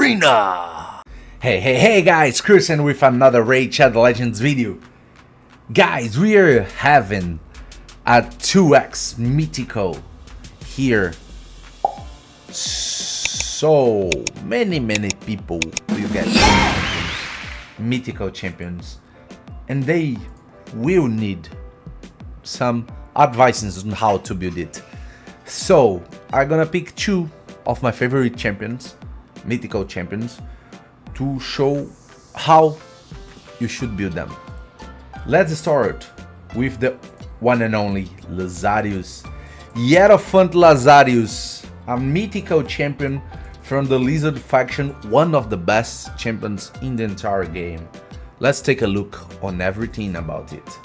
Toparena! Hey guys, Christian with another Raid Shadow Legends video. Guys, we are having a 2x mythical here. So many people will get mythical champions, and they will need some advices on how to build it. So I'm gonna pick two of my favorite champions, mythical champions, to show how you should build them. Let's start with the one and only Lazarius. Hierophant Lazarius, a mythical champion from the Lizard faction, one of the best champions in the entire game. Let's take a look on everything about it.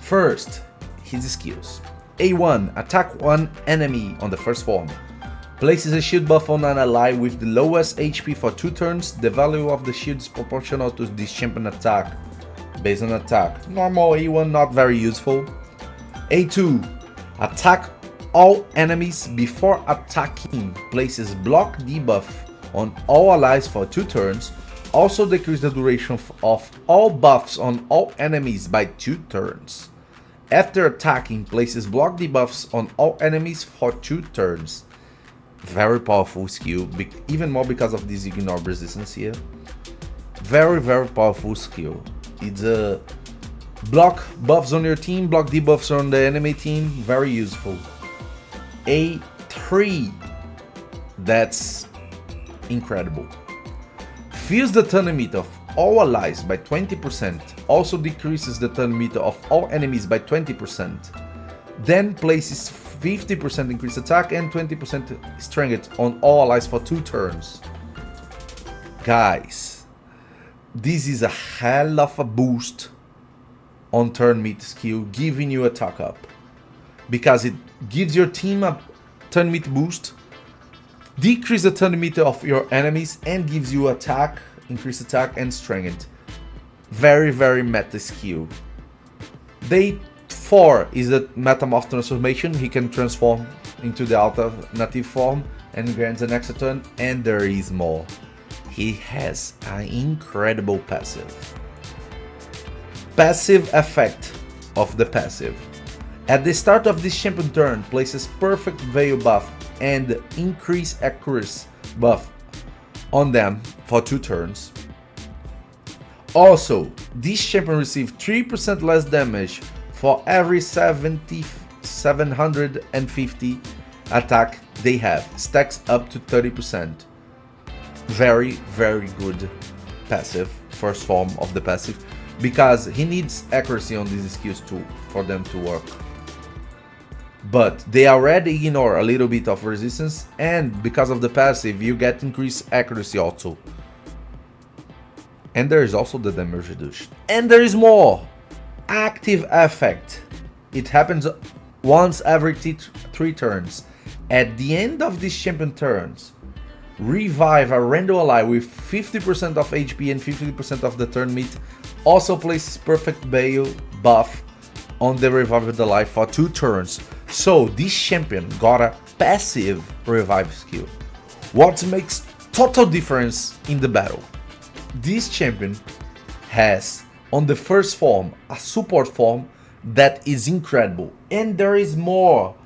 First, his skills. A1, attack one enemy on the first form. Places a shield buff on an ally with the lowest HP for 2 turns. The value of the shield is proportional to this champion attack, based on attack. Normal A1, not very useful. A2, attack all enemies before attacking. Places block debuff on all allies for 2 turns. Also decrease the duration of all buffs on all enemies by 2 turns. After attacking, places block debuffs on all enemies for 2 turns. Very powerful skill, even more because of this ignore resistance here. Very powerful skill. It's a block buffs on your team, block debuffs on the enemy team. Very useful. A3, that's incredible. Fills the turn limit of all allies by 20%. Also decreases the turn meter of all enemies by 20%. Then places 50% increased attack and 20% strength on all allies for 2 turns. Guys, this is a hell of a boost on turn meter skill, giving you attack up. Because it gives your team a turn meter boost, decrease the turn meter of your enemies, and gives you attack, increased attack and strength. Very meta skill. Day 4 is the metamorph transformation. He can transform into the alternative form and grants an extra turn, and there is more. He has an incredible passive. Passive effect of the passive. At the start of this champion turn, places perfect veil buff and increase accuracy buff on them for 2 turns. Also, this champion receives 3% less damage for every 750 attack they have. Stacks up to 30%. Very good passive, first form of the passive, because he needs accuracy on these skills too for them to work. But they already ignore a little bit of resistance, and because of the passive you get increased accuracy also. And there is also the damage reduction. And there is more! Active effect. It happens once every 3 turns. At the end of this champion turns, revive a random ally with 50% of HP and 50% of the turn meat. Also places perfect veil buff on the revived ally for 2 turns. So this champion got a passive revive skill, what makes total difference in the battle. This champion has on the first form a support form that is incredible, and there is more.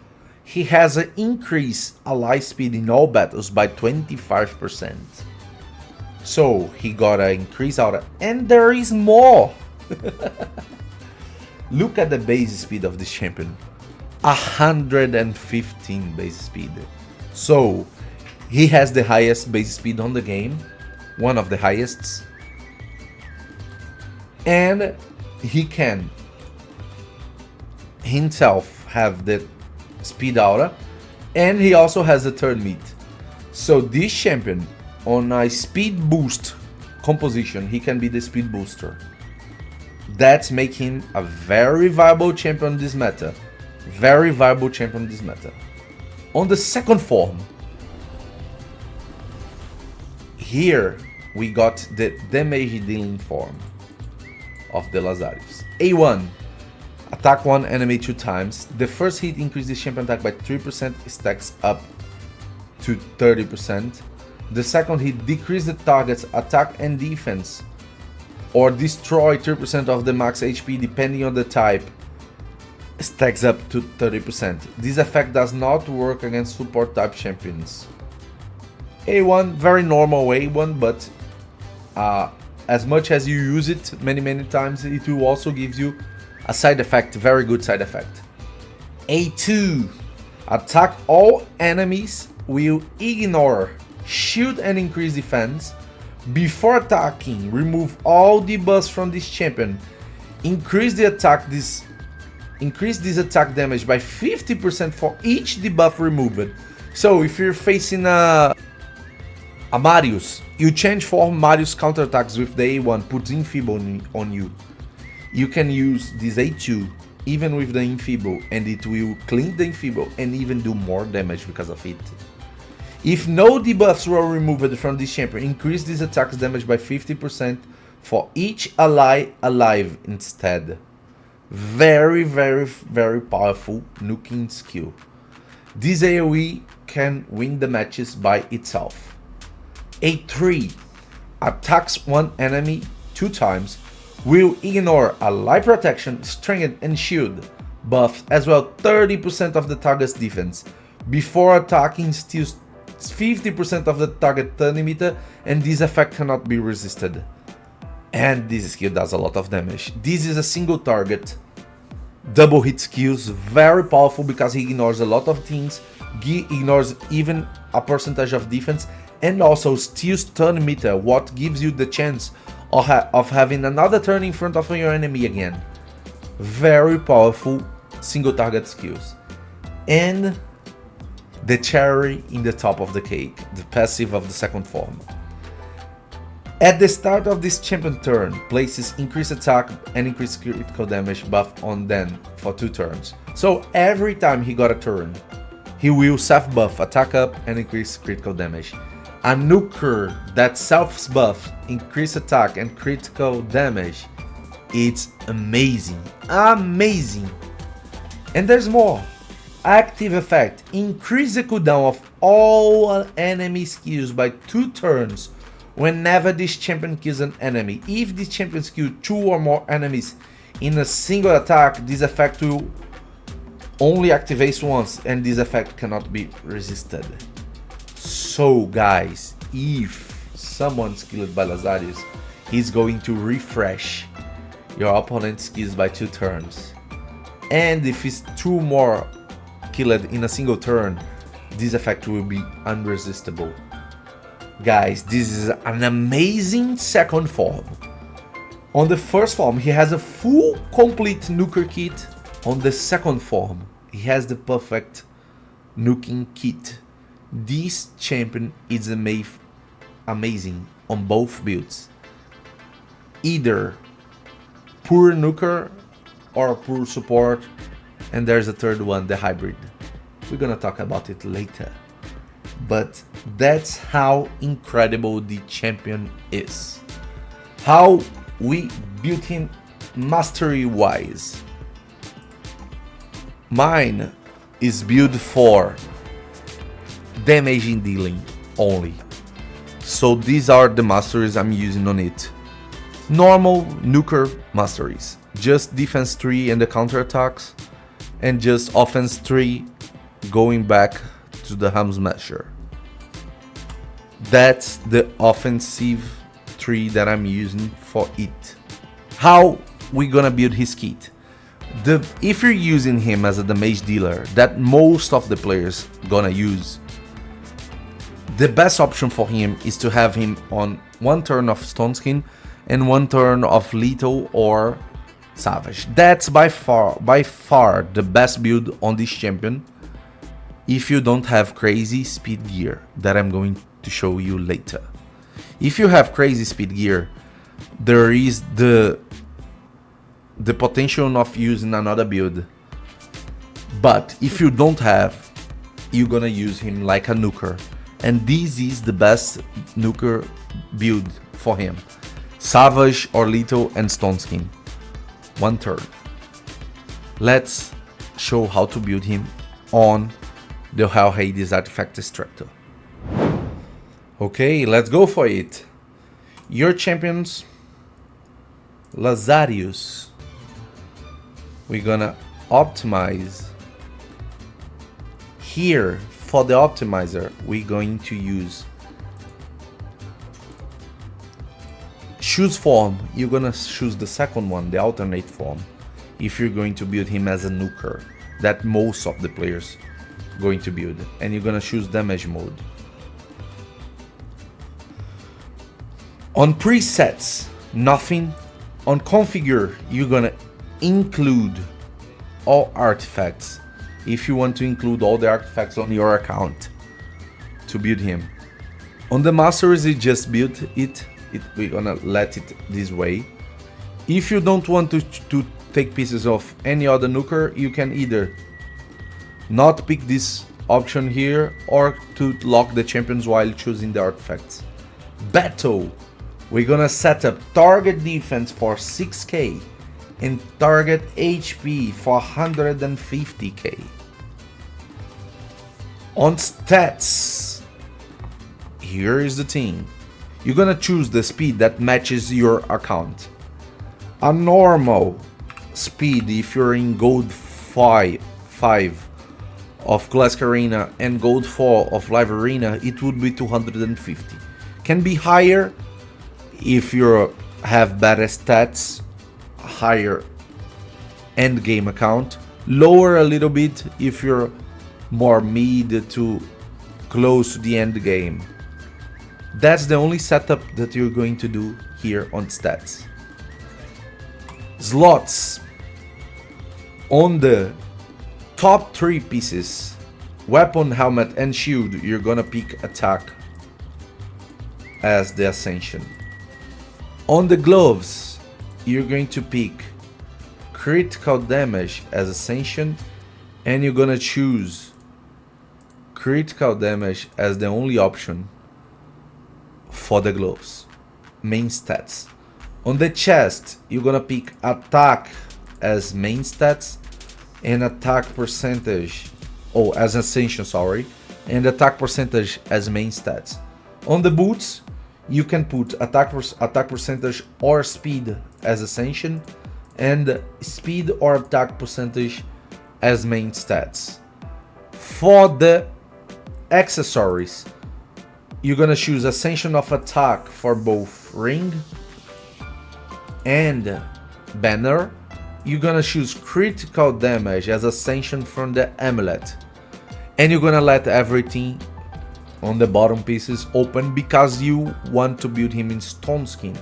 He has an increased ally speed in all battles by 25%. So he got an increase out of, and there is more. Look at the base speed of this champion. 115 base speed. So he has the highest base speed on the game, one of the highest, and he can himself have the speed aura, and he also has the turn meat. So this champion on a speed boost composition, he can be the speed booster. That's making him a very viable champion in this meta. Very viable champion in this meta. On the second form, here we got the damage dealing form of the Lazarius. A1, attack one enemy 2 times. The first hit increases champion attack by 3%, stacks up to 30%. The second hit decrease the target's attack and defense, or destroy 3% of the max HP depending on the type, stacks up to 30%. This effect does not work against support type champions. A1, very normal A1, but as much as you use it many times, it will also give you a side effect, very good side effect. A2, attack all enemies, will ignore shield and increase defense. Before attacking, remove all debuffs from this champion. Increase this attack damage by 50% for each debuff removed. So if you're facing a Marius, you change for Marius counterattacks with the A1, puts Enfeeble on you. You can use this A2 even with the Enfeeble, and it will clean the Enfeeble and even do more damage because of it. If no debuffs were removed from this champion, increase this attack's damage by 50% for each ally alive instead. Very powerful nuking skill. This AoE can win the matches by itself. A3, attacks one enemy 2 times, will ignore ally protection, strength and shield buffs, as well 30% of the target's defense. Before attacking, steals 50% of the target turn limiter, and this effect cannot be resisted. And this skill does a lot of damage. This is a single target, double hit skills, very powerful because he ignores a lot of things, he ignores even a percentage of defense, and also steals turn meter, what gives you the chance of having another turn in front of your enemy again. Very powerful single target skills. And the cherry in the top of the cake, the passive of the second form. At the start of this champion turn, places increased attack and increased critical damage buff on them for 2 turns. So every time he got a turn, he will self-buff attack up and increase critical damage. A nuker that self-buff, increase attack and critical damage, it's amazing. Amazing! And there's more. Active effect, increase the cooldown of all enemy skills by 2 turns whenever this champion kills an enemy. If this champion kills 2 or more enemies in a single attack, this effect will only activate once, and this effect cannot be resisted. So guys, if someone's killed by Lazarius, he's going to refresh your opponent's skills by 2 turns. And if it's 2 more killed in a single turn, this effect will be unresistible. Guys, this is an amazing second form. On the first form, he has a full complete nuker kit. On the second form, he has the perfect nuking kit. This champion is amazing on both builds. Either pure nuker or pure support, and there's a third one, the hybrid. We're gonna talk about it later. But that's how incredible the champion is. How we built him mastery wise. Mine is built for damage and dealing only. So these are the masteries I'm using on it. Normal nuker masteries. Just defense 3 and the counter attacks, and just offense 3 going back to the Ham Smasher. That's the offensive 3 that I'm using for it. How we gonna build his kit? If you're using him as a damage dealer that most of the players gonna use, the best option for him is to have him on 1 turn of Stone Skin and 1 turn of Lethal or Savage. That's by far the best build on this champion, if you don't have crazy speed gear that I'm going to show you later. If you have crazy speed gear, there is the potential of using another build, but if you don't have, you're gonna use him like a nuker, and this is the best nuker build for him. Savage or Lethal and Stone Skin, 1 turn. Let's show how to build him on the Hell Hades Artifact Extractor. Okay, let's go for it. Your champions, Lazarius. We're gonna optimize. Here, for the optimizer, we're going to use choose form. You're gonna choose the second one, the alternate form, if you're going to build him as a nuker that most of the players going to build, and you're gonna choose damage mode. On presets, nothing. On configure, you're gonna include all artifacts if you want to include all the artifacts on your account to build him. On the masters, you just built it. We're gonna let it this way. If you don't want to take pieces of any other nuker, you can either not pick this option here or to lock the champions while choosing the artifacts. Battle, we're gonna set up target defense for 6k and target HP for 150k. On stats, here is the thing. You're gonna choose the speed that matches your account. A normal speed, if you're in gold 5 of classicarena and gold 4 of livearena, it would be 250. Can be higher if you have better stats, higher end game account. Lower a little bit if you're more mid to close to the end game. That's the only setup that you're going to do here on stats. Slots. On the top 3 pieces, weapon, helmet and shield, you're gonna pick attack as the ascension. On the gloves, you're going to pick critical damage as ascension, and you're gonna choose critical damage as the only option for the gloves, main stats. On the chest, you're gonna pick attack as main stats and attack percentage, as ascension, sorry, and attack percentage as main stats. On the boots, you can put attack percentage or speed as ascension and speed or attack percentage as main stats. For the accessories, you're gonna choose ascension of attack for both ring and banner. You're gonna choose critical damage as ascension from the amulet, and you're gonna let everything on the bottom pieces open because you want to build him in stone skin,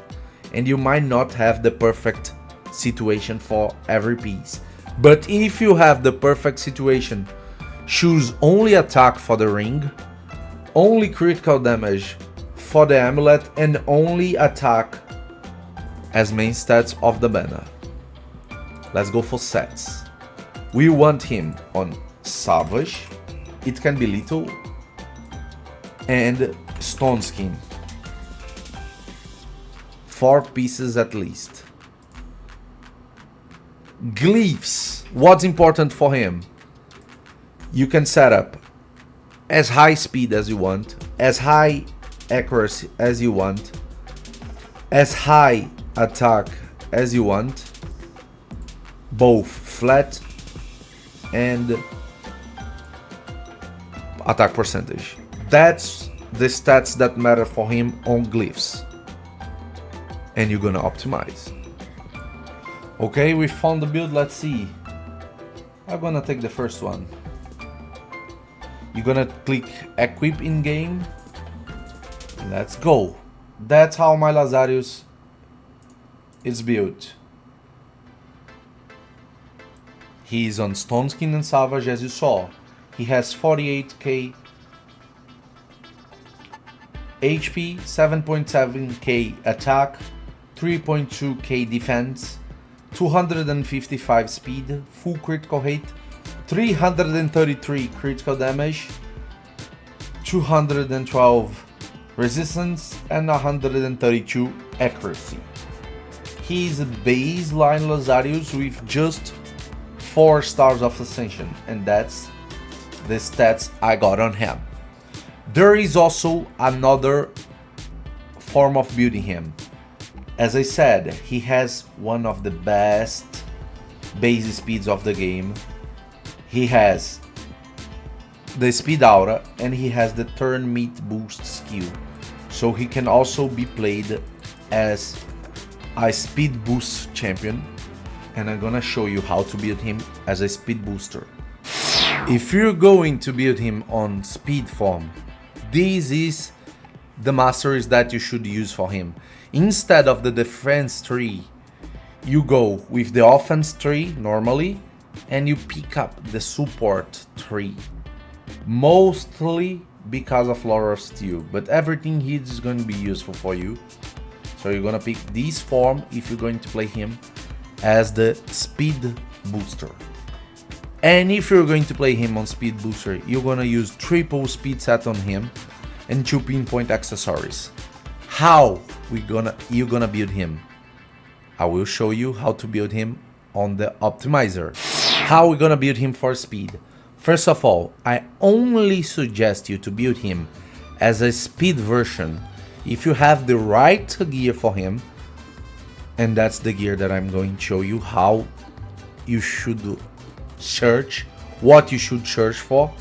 and you might not have the perfect situation for every piece. But if you have the perfect situation, choose only attack for the ring, only critical damage for the amulet, and only attack as main stats of the banner. Let's go for sets. We want him on Savage, it can be little, and stone skin. 4 pieces at least. Glyphs, what's important for him? You can set up as high speed as you want, as high accuracy as you want, as high attack as you want, both flat and attack percentage. That's the stats that matter for him on glyphs, and you're gonna optimize. Okay, we found the build. Let's see. I'm gonna take the first one. You're gonna click equip in game. Let's go. That's how my Lazarius is built. He's on stone skin and Savage, as you saw. He has 48k HP, 7.7k attack, 3.2k defense, 255 speed, full critical hit, 333 critical damage, 212 resistance, and 132 accuracy. He is a baseline Lazarius with just 4 stars of ascension, and that's the stats I got on him. There is also another form of building him. As I said, he has one of the best base speeds of the game. He has the speed aura and he has the turn meat boost skill. So he can also be played as a speed boost champion. And I'm gonna show you how to build him as a speed booster. If you're going to build him on speed form, this is the masteries that you should use for him. Instead of the defense tree, you go with the offense tree normally, and you pick up the support tree. Mostly because of Laura Steel, but everything here is going to be useful for you. So you're gonna pick this form if you're going to play him as the speed booster. And if you're going to play him on speed booster, you're gonna use triple speed set on him and 2 pinpoint accessories. How you're gonna build him? I will show you how to build him on the optimizer. How we're gonna build him for speed? First of all, I only suggest you to build him as a speed version if you have the right gear for him, and that's the gear that I'm going to show you how you should search, what you should search for,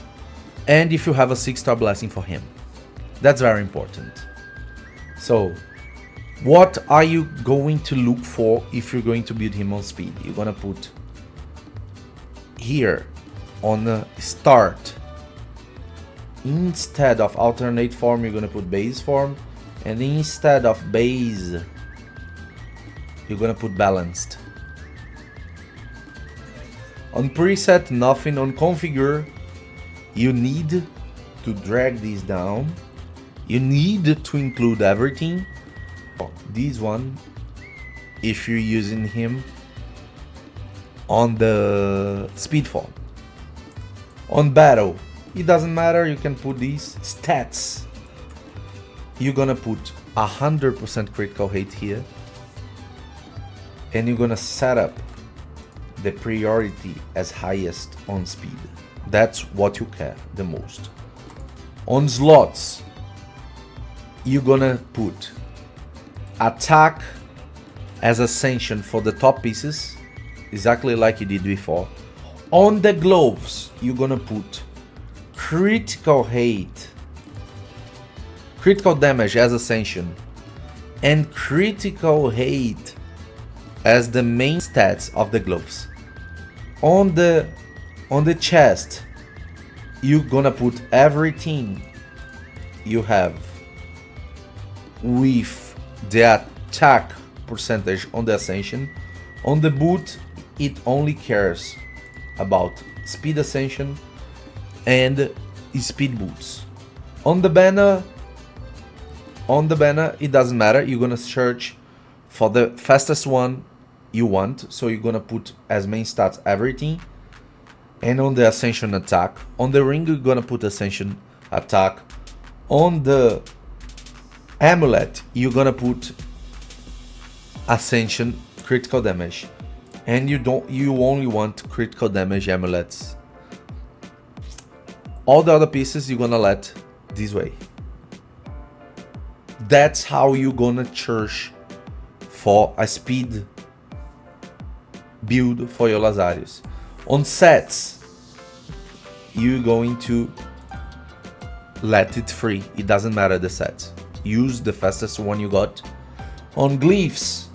and if you have a 6-star blessing for him. That's very important. So, what are you going to look for if you're going to build him on speed? You're gonna put here on the start, instead of alternate form, you're gonna put base form, and instead of base, you're gonna put balanced. On preset, nothing. On configure, you need to drag this down. You need to include everything. This one, if you're using him on the speed form. On battle, it doesn't matter, you can put these stats. You're gonna put 100% critical hit here, and you're gonna set up the priority as highest on speed. That's what you care the most. On slots, you're gonna put attack as ascension for the top pieces, exactly like you did before. On the gloves, you're gonna put critical hit, critical damage as ascension, and critical hit as the main stats of the gloves. On the chest, you're gonna put everything you have with the attack percentage on the ascension. On the boot, it only cares about speed ascension and speed boots. On the banner, it doesn't matter. You're gonna search for the fastest one you want, so you're gonna put as main stats everything. And on the ascension attack, on the ring, you're gonna put ascension attack. On the amulet, you're gonna put ascension critical damage, and you only want critical damage amulets. All the other pieces you're gonna let this way. That's how you're gonna search for a speed build for your Lazarius. On sets, you're going to let it free. It doesn't matter the set. Use the fastest one you got. On glyphs,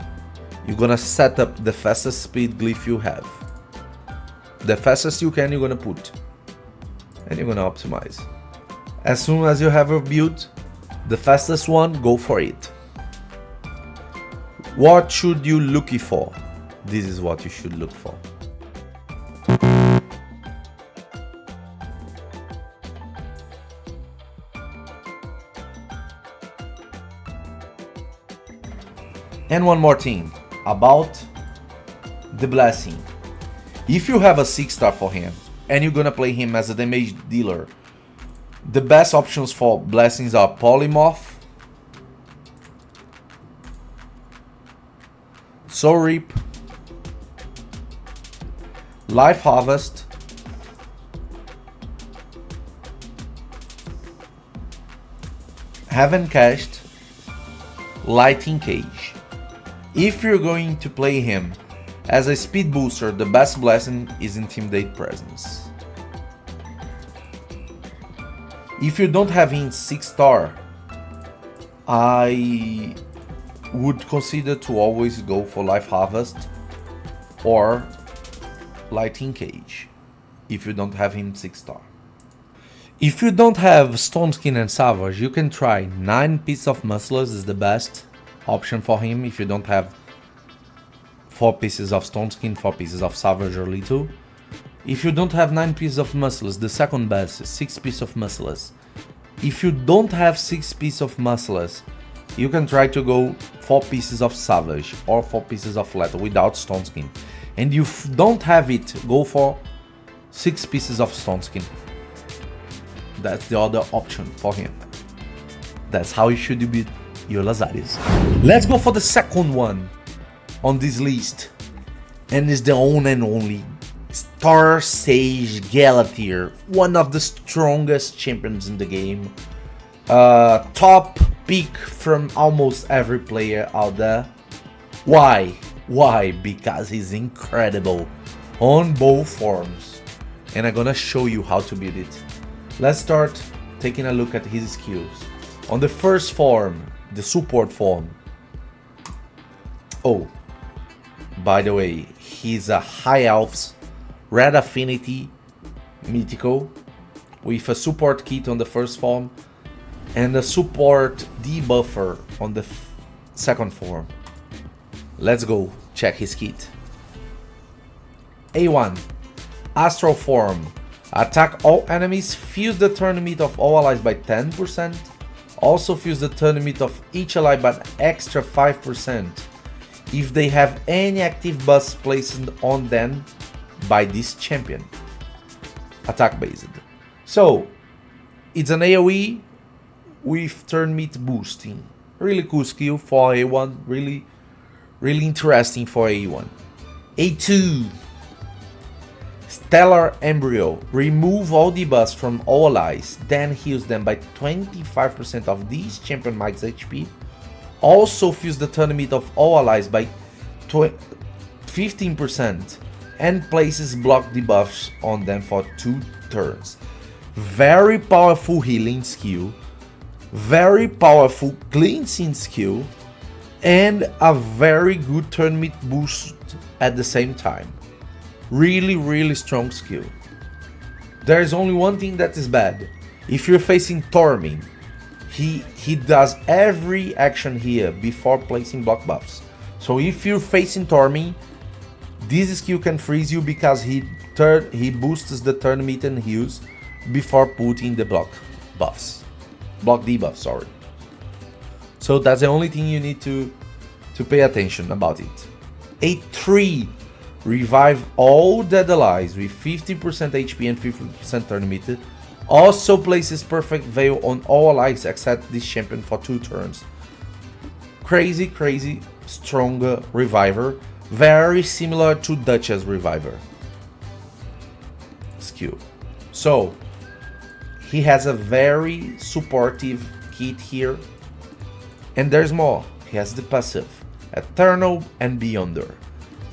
you're gonna set up the fastest speed glyph you have. The fastest you can, you're gonna put, and you're gonna optimize. As soon as you have a build, the fastest one, go for it. What should you look for? This is what you should look for. And one more thing about the blessing. If you have a 6-star for him and you're gonna play him as a damage dealer, the best options for blessings are Polymorph, Soul Reap, Life Harvest, haven't cashed Lighting Cage. If you're going to play him as a speed booster, the best blessing is Intimidate Presence. If you don't have him 6-star, I would consider to always go for Life Harvest or Lighting Cage if you don't have him 6-star. If you don't have Stone Skin and Savage, you can try 9 pieces of Muscles is the best option for him if you don't have 4 pieces of Stone Skin, 4 pieces of Savage or Little. If you don't have 9 pieces of Muscles, the second best is 6 pieces of Muscles. If you don't have 6 pieces of Muscles, you can try to go 4 pieces of Savage or 4 pieces of Lethal without Stone Skin. And if you don't have it, go for 6 pieces of Stone Skin. That's the other option for him. That's how you should beat your Lazarius. Let's go for the second one on this list. And it's the one and only Starsage Galathir, one of the strongest champions in the game. Top pick from almost every player out there. Why? Why? Because he's incredible on both forms. And I'm gonna show you how to build it. Let's start taking a look at his skills. On the first form, the support form. Oh, by the way, he's a high elves, red affinity, mythical, with a support kit on the first form, and a support debuffer on the second form. Let's go check his kit. A1, Astral Form. Attack all enemies, fuse the turn limit of all allies by 10%. Also fuse the turn limit of each ally by an extra 5% if they have any active buffs placed on them by this champion. Attack based. So it's an AoE with turn limit boosting. Really cool skill for A1. Really interesting for A1. A2. Stellar Embryo. Remove all debuffs from all allies, then heals them by 25% of these champion max HP. Also fuse the turn limit of all allies by 15% and places block debuffs on them for 2 turns. Very powerful healing skill, very powerful cleansing skill, and a very good turn limit boost at the same time. Really strong skill. There is only one thing that is bad. If you're facing Tormin, he does every action here before placing block buffs. So if you're facing Tormin, this skill can freeze you because he boosts the turn limit and heals before putting the block debuffs, sorry. So that's the only thing you need to pay attention about it. A3. Revive all dead allies with 50% HP and 50% turn limit. Also places Perfect Veil on all allies except this champion for 2 turns. Crazy stronger reviver. Very similar to Duchess reviver skill. So he has a very supportive kit here. And there's more. He has the passive, Eternal and Beyonder.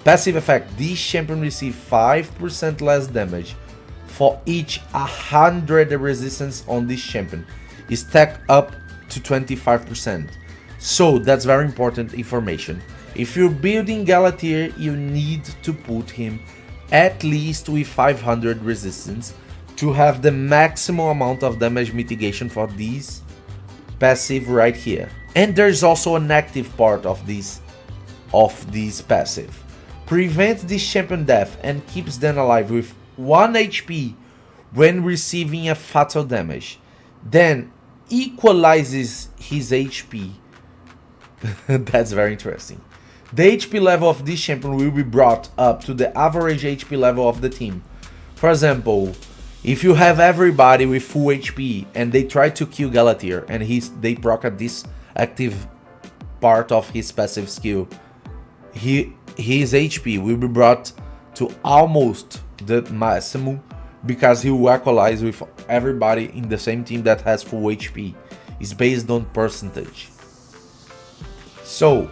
Passive effect, this champion receives 5% less damage for each 100 resistance on this champion. Is stacked up to 25%. So that's very important information. If you're building Galathir, you need to put him at least with 500 resistance to have the maximum amount of damage mitigation for this passive right here. And there's also an active part of this passive. Prevents this champion death and keeps them alive with 1 HP when receiving a fatal damage. Then equalizes his HP. That's very interesting. The HP level of this champion will be brought up to the average HP level of the team. For example, if you have everybody with full HP and they try to kill Galathir and they proc at this active part of his passive skill, his HP will be brought to almost the maximum because he will equalize with everybody in the same team that has full HP. is based on percentage. So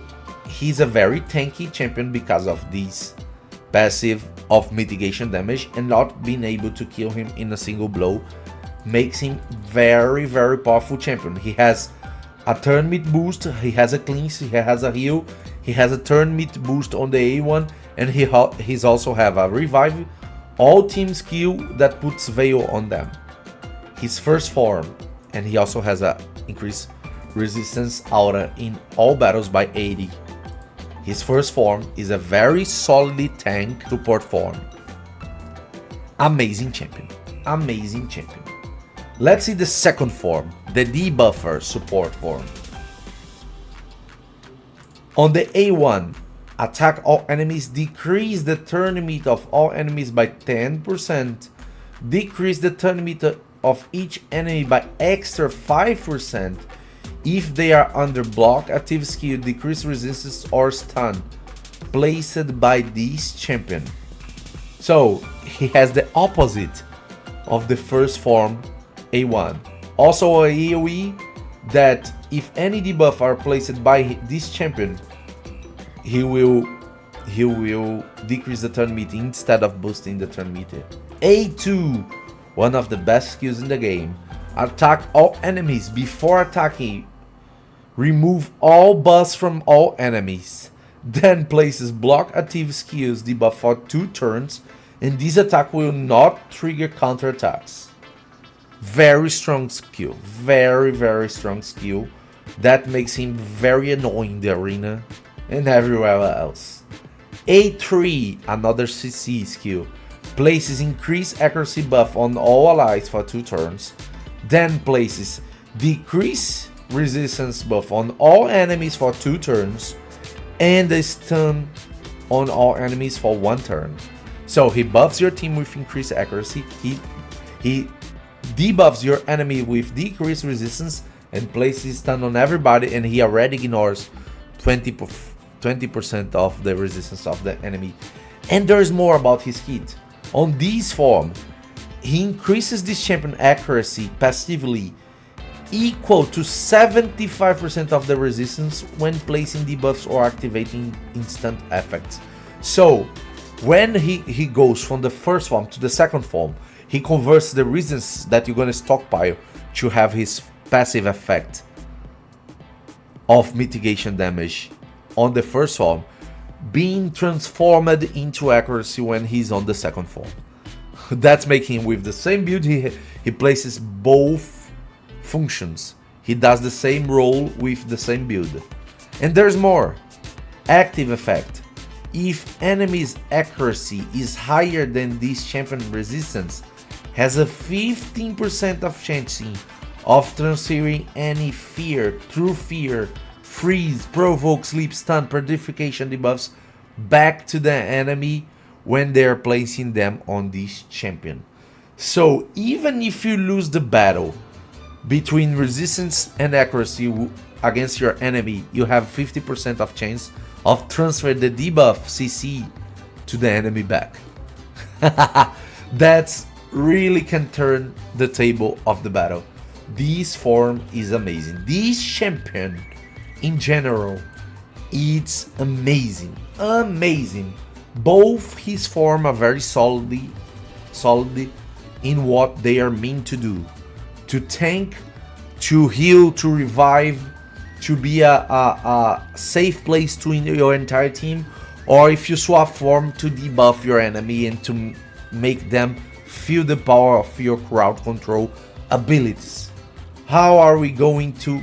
he's a very tanky champion because of this passive of mitigation damage, and not being able to kill him in a single blow makes him very powerful champion. He has a turn mid boost, he has a cleanse, he has a heal, he has a turn mid boost on the A1, and he's also have a revive, all team skill that puts veil on them. His first form, and he also has a increased resistance aura in all battles by 80. His first form is a very solid tank support form. Amazing champion. Amazing champion. Let's see the second form, the debuffer support form. On the A1, attack all enemies, decrease the turn limit of all enemies by 10%, decrease the turn limit of each enemy by extra 5%. If they are under block, active skill, decrease resistance or stun, placed by this champion. So he has the opposite of the first form, A1. Also a AoE that if any debuff are placed by this champion, he will decrease the turn meter instead of boosting the turn meter. A2, one of the best skills in the game. Attack all enemies before attacking. Remove all buffs from all enemies. Then places block active skills debuff for 2 turns, and this attack will not trigger counterattacks. Very strong skill. Very strong skill. That makes him very annoying in the arena and everywhere else. A3, another CC skill, places increased accuracy buff on all allies for 2 turns, then places decrease resistance buff on all enemies for 2 turns, and a stun on all enemies for 1 turn. So he buffs your team with increased accuracy, he debuffs your enemy with decreased resistance, and places stun on everybody, and he already ignores 20% of the resistance of the enemy. And there's more about his kit. On this form, he increases this champion accuracy passively equal to 75% of the resistance when placing debuffs or activating instant effects. So when he goes from the first form to the second form, he converts the resistance that you're gonna stockpile to have his passive effect of mitigation damage on the first form being transformed into accuracy when he's on the second form. That's making him, with the same build, he places both functions. He does the same role with the same build. And there's more. Active effect. If enemy's accuracy is higher than this champion resistance, has a 15% of chancing of transferring any fear, true fear, freeze, provoke, sleep, stun, petrification debuffs back to the enemy when they're placing them on this champion. So even if you lose the battle between resistance and accuracy against your enemy, you have 50% of chance of transfer the debuff CC to the enemy back. That's really can turn the table of the battle. This form is amazing. This champion in general, it's amazing. Both his form are very solidly in what they are meant to do. To tank, to heal, to revive, to be a safe place to your entire team, or if you swap form, to debuff your enemy and to make them feel the power of your crowd control abilities. How are we going to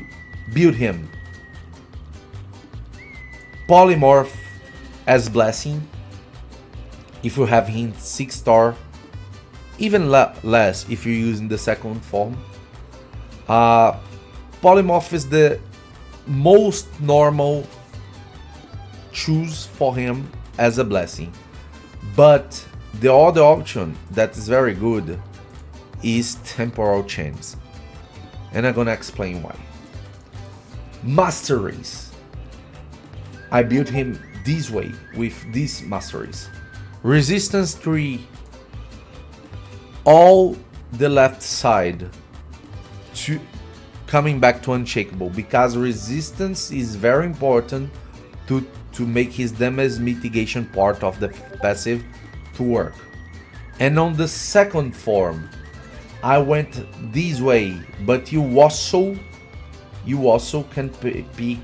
build him? Polymorph as Blessing. If you have him 6-star, even less if you're using the second form. Polymorph is the most normal choose for him as a Blessing. But the other option that is very good is Temporal Chance. And I'm gonna explain why. Master Race. I built him this way with this Master Race. Resistance 3, all the left side coming back to unshakable, because resistance is very important to make his damage mitigation part of the passive to work. And on the second form, I went this way, but you also can pick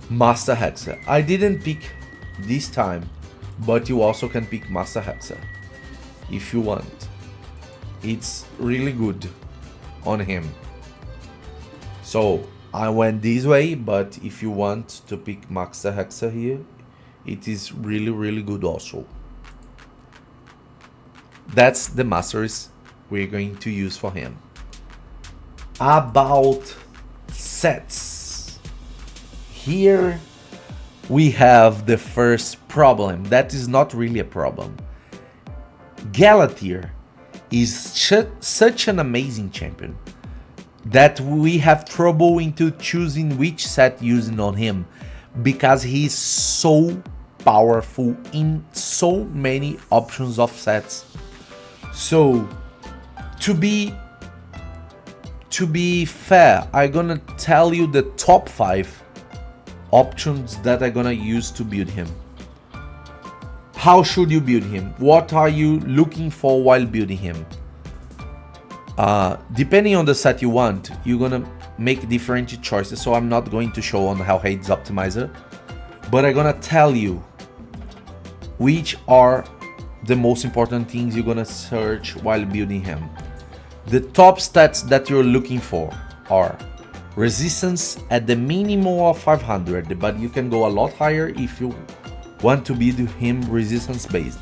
Master Hexa. I didn't pick this time, but you also can pick Master Hexa if you want. It's really good on him. So I went this way, but if you want to pick Master Hexa here, it is really good also. That's the masters we're going to use for him. About sets. Here we have the first problem. That is not really a problem. Galathir is such an amazing champion that we have trouble into choosing which set using on him, because he's so powerful in so many options of sets. So to be fair, I'm gonna tell you the top 5 options that I'm gonna use to build him. How should you build him? What are you looking for while building him? Depending on the set you want, you're gonna make different choices, so I'm not going to show on how Hades Optimizer, but I'm gonna tell you which are the most important things you're gonna search while building him. The top stats that you're looking for are resistance at the minimum of 500, but you can go a lot higher if you want to build him resistance based.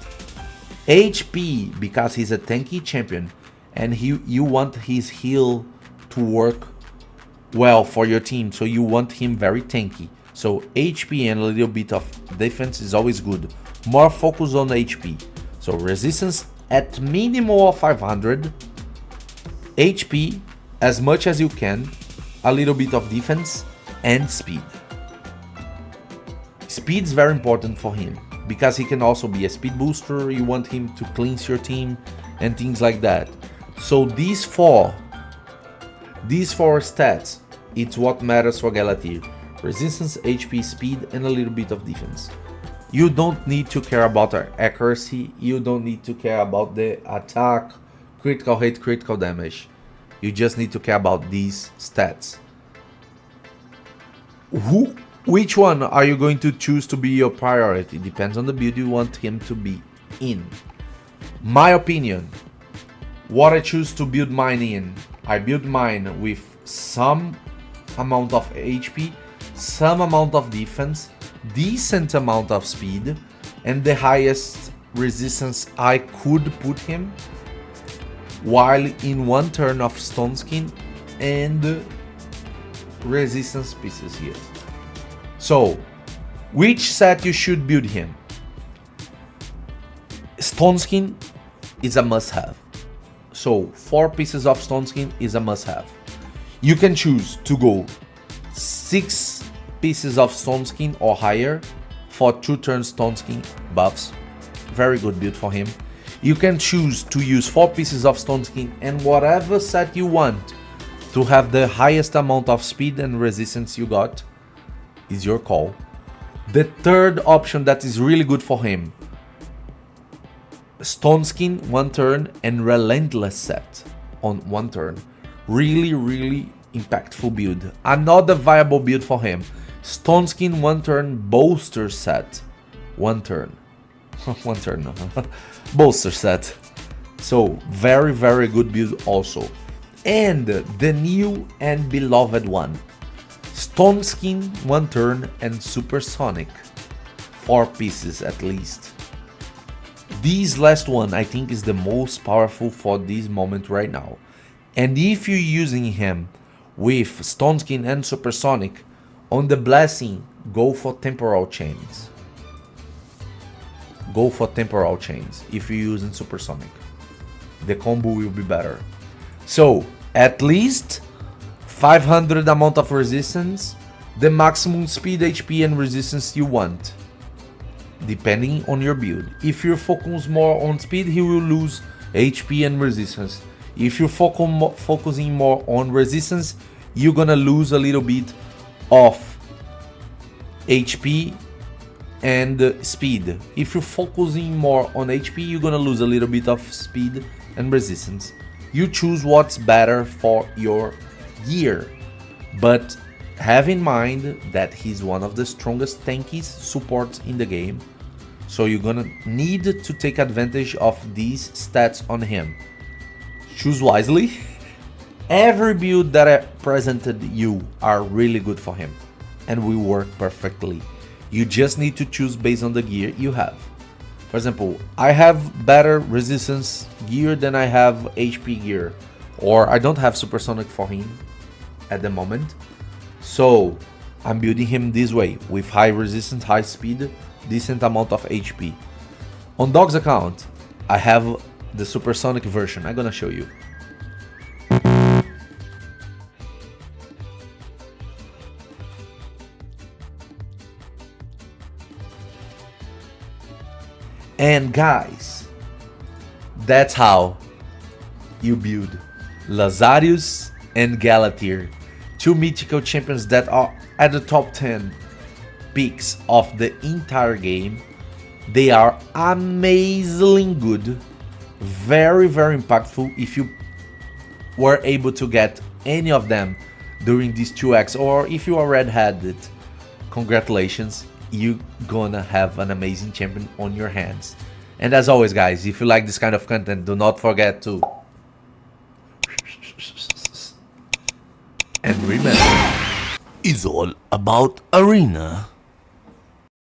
HP, because he's a tanky champion and you want his heal to work well for your team, so you want him very tanky. So HP and a little bit of defense is always good. More focus on HP. So resistance at minimum of 500, HP as much as you can, a little bit of defense, and speed. Speed is very important for him because he can also be a speed booster. You want him to cleanse your team and things like that. So these four stats, it's what matters for Galathir. Resistance, HP, speed, and a little bit of defense. You don't need to care about our accuracy. You don't need to care about the attack, critical hit, critical damage. You just need to care about these stats. Which one are you going to choose to be your priority? Depends on the build you want him to be in. My opinion, what I choose to build mine in, I build mine with some amount of HP, some amount of defense, decent amount of speed, and the highest resistance I could put him, while in one turn of Stone Skin and resistance pieces here. So, which set you should build him? Stone Skin is a must-have. So 4 pieces of Stone Skin is a must-have. You can choose to go 6 pieces of Stone Skin or higher for 2 turns Stone Skin buffs. Very good build for him. You can choose to use 4 pieces of Stone Skin and whatever set you want to have the highest amount of speed and resistance you got is your call. The third option that is really good for him, Stone Skin 1 turn and Relentless set on 1 turn. Really impactful build. Another viable build for him, Stone Skin 1 turn bolster set 1 turn. 1 turn no. Bolster set. So very good build also. And the new and beloved one, Stone Skin 1 turn and Supersonic 4 pieces at least. This last one I think is the most powerful for this moment right now. And if you're using him with Stone Skin and Supersonic, on the blessing, go for temporal chains. Go for temporal chains if you're using Supersonic. The combo will be better. So at least 500 amount of resistance, the maximum speed, HP and resistance you want, depending on your build. If you focus more on speed, he will lose HP and resistance. If you're focusing more on resistance, you're gonna lose a little bit of HP and speed. If you're focusing more on HP, you're gonna lose a little bit of speed and resistance. You choose what's better for your gear, but have in mind that he's one of the strongest tanky supports in the game, so you're gonna need to take advantage of these stats on him. Choose wisely. Every build that I presented you are really good for him and will work perfectly. You just need to choose based on the gear you have. For example, I have better resistance gear than I have HP gear, or I don't have supersonic for him at the moment. So I'm building him this way, with high resistance, high speed, decent amount of HP. On Dog's account, I have the supersonic version. I'm gonna show you. And guys, that's how you build Lazarius and Galathir, two mythical champions that are at the top 10 picks of the entire game. They are amazingly good, very impactful. If you were able to get any of them during these 2x, or if you already had it, congratulations, you're gonna have an amazing champion on your hands. And as always guys, if you like this kind of content, do not forget to, and remember, it's all about arena.